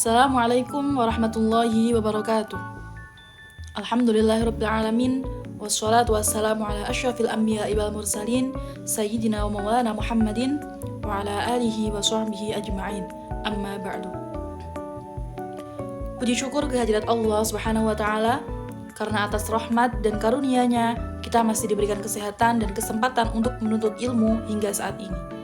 Assalamualaikum warahmatullahi wabarakatuh. Alhamdulillahirabbil alamin wassalatu wassalamu ala asyrafil anbiya'i wal mursalin sayyidina wa maulana Muhammadin wa ala alihi wa sahbihi ajma'in. Amma ba'du. Puji syukur kehadirat Allah Subhanahu wa taala karena atas rahmat dan karunia-Nya kita masih diberikan kesehatan dan kesempatan untuk menuntut ilmu hingga saat ini.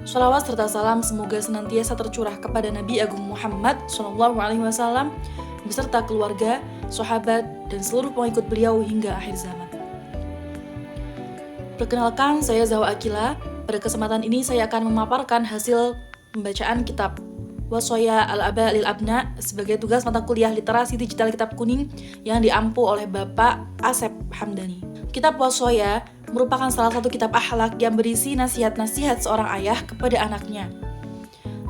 Shalawat serta salam semoga senantiasa tercurah kepada Nabi Agung Muhammad SAW beserta keluarga, sahabat, dan seluruh pengikut beliau hingga akhir zaman. Perkenalkan, saya Zawa Akila. Pada kesempatan ini saya akan memaparkan hasil pembacaan kitab Wasaya Al-Aba Lil Abna sebagai tugas mata kuliah literasi digital kitab kuning yang diampu oleh Bapak Asep Hamdani. Kitab Wasaya merupakan salah satu kitab akhlak yang berisi nasihat-nasihat seorang ayah kepada anaknya.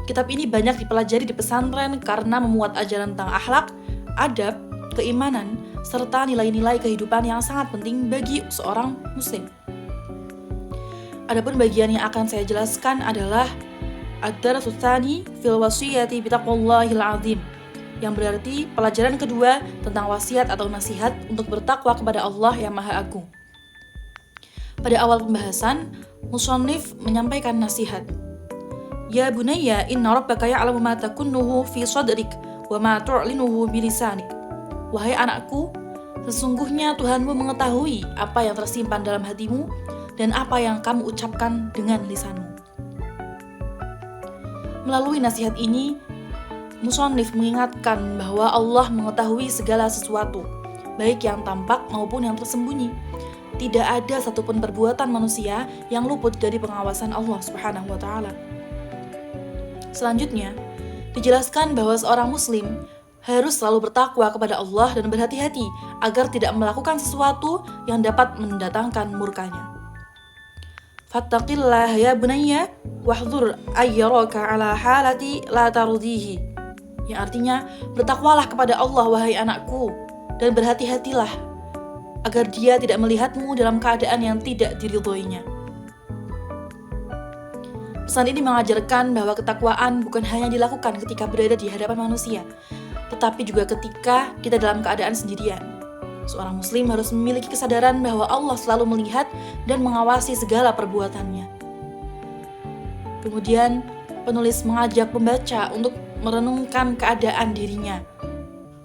Kitab ini banyak dipelajari di pesantren karena memuat ajaran tentang akhlak, adab, keimanan, serta nilai-nilai kehidupan yang sangat penting bagi seorang muslim. Adapun bagian yang akan saya jelaskan adalah Ad-Darsus Tsani fil Wasiyati Bitaqwallahil Azim, yang berarti pelajaran kedua tentang wasiat atau nasihat untuk bertakwa kepada Allah yang Maha Agung. Pada awal pembahasan, musannif menyampaikan nasihat. Ya bunayya, inna rabbaka ya'lamu ma takunnuhu fi sadrik wa ma tu'linuhu bilisanik. Wahai anakku, sesungguhnya Tuhanmu mengetahui apa yang tersimpan dalam hatimu dan apa yang kamu ucapkan dengan lisanmu. Melalui nasihat ini, musannif mengingatkan bahwa Allah mengetahui segala sesuatu, baik yang tampak maupun yang tersembunyi. Tidak ada satupun perbuatan manusia yang luput dari pengawasan Allah Subhanahu wa taala. Selanjutnya, dijelaskan bahwa seorang muslim harus selalu bertakwa kepada Allah dan berhati-hati agar tidak melakukan sesuatu yang dapat mendatangkan murkanya. Fattaqillah ya bunayya wahdhur ayyaraka ala halati la tardihi. Yang artinya, bertakwalah kepada Allah wahai anakku dan berhati-hatilah agar dia tidak melihatmu dalam keadaan yang tidak diridhoinya. Pesan ini mengajarkan bahwa ketakwaan bukan hanya dilakukan ketika berada di hadapan manusia, tetapi juga ketika kita dalam keadaan sendirian. Seorang muslim harus memiliki kesadaran bahwa Allah selalu melihat dan mengawasi segala perbuatannya. Kemudian, penulis mengajak pembaca untuk merenungkan keadaan dirinya.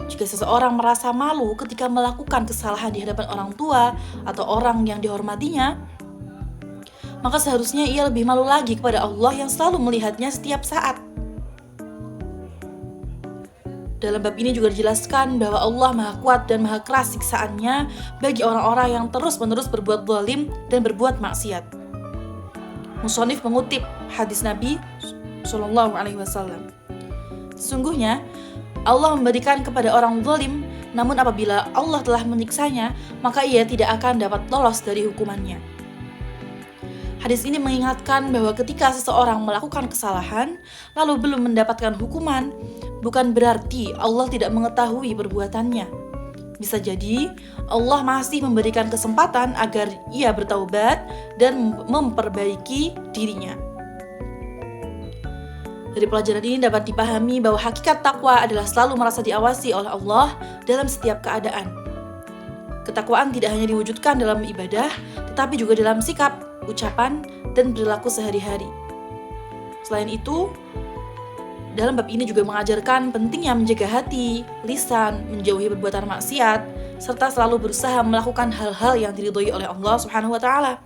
Jika seseorang merasa malu ketika melakukan kesalahan di hadapan orang tua atau orang yang dihormatinya, maka seharusnya ia lebih malu lagi kepada Allah yang selalu melihatnya setiap saat. Dalam bab ini juga dijelaskan bahwa Allah Maha Kuat dan Maha Keras siksaannya bagi orang-orang yang terus-menerus berbuat zalim dan berbuat maksiat. Musannif mengutip hadis Nabi SAW. Sesungguhnya Allah memberikan kepada orang zalim, namun apabila Allah telah menyiksanya, maka ia tidak akan dapat lolos dari hukumannya. Hadis ini mengingatkan bahwa ketika seseorang melakukan kesalahan, lalu belum mendapatkan hukuman, bukan berarti Allah tidak mengetahui perbuatannya. Bisa jadi, Allah masih memberikan kesempatan agar ia bertaubat dan memperbaiki dirinya. Dari pelajaran ini dapat dipahami bahwa hakikat takwa adalah selalu merasa diawasi oleh Allah dalam setiap keadaan. Ketakwaan tidak hanya diwujudkan dalam ibadah, tetapi juga dalam sikap, ucapan, dan perilaku sehari-hari. Selain itu, dalam bab ini juga mengajarkan pentingnya menjaga hati, lisan, menjauhi perbuatan maksiat, serta selalu berusaha melakukan hal-hal yang diridhoi oleh Allah Subhanahu wa taala.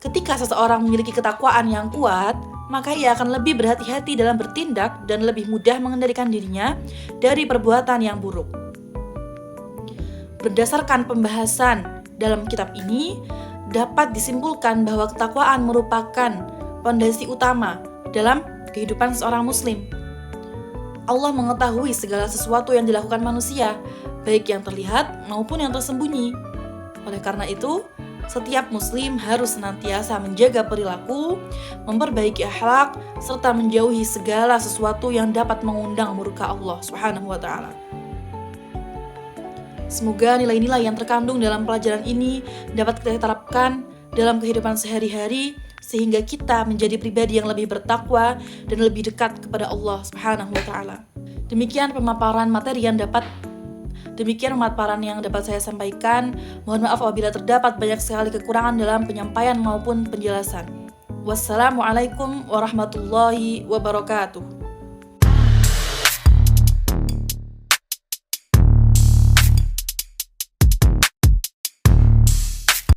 Ketika seseorang memiliki ketakwaan yang kuat, maka ia akan lebih berhati-hati dalam bertindak dan lebih mudah mengendalikan dirinya dari perbuatan yang buruk. Berdasarkan pembahasan dalam kitab ini, dapat disimpulkan bahwa ketakwaan merupakan fondasi utama dalam kehidupan seorang muslim. Allah mengetahui segala sesuatu yang dilakukan manusia, baik yang terlihat maupun yang tersembunyi. Oleh karena itu, setiap muslim harus senantiasa menjaga perilaku, memperbaiki akhlak, serta menjauhi segala sesuatu yang dapat mengundang murka Allah Subhanahu wa taala. Semoga nilai-nilai yang terkandung dalam pelajaran ini dapat kita terapkan dalam kehidupan sehari-hari sehingga kita menjadi pribadi yang lebih bertakwa dan lebih dekat kepada Allah Subhanahu wa taala. Demikian pemaparan yang dapat saya sampaikan. Mohon maaf apabila terdapat banyak sekali kekurangan dalam penyampaian maupun penjelasan. Wassalamualaikum warahmatullahi wabarakatuh.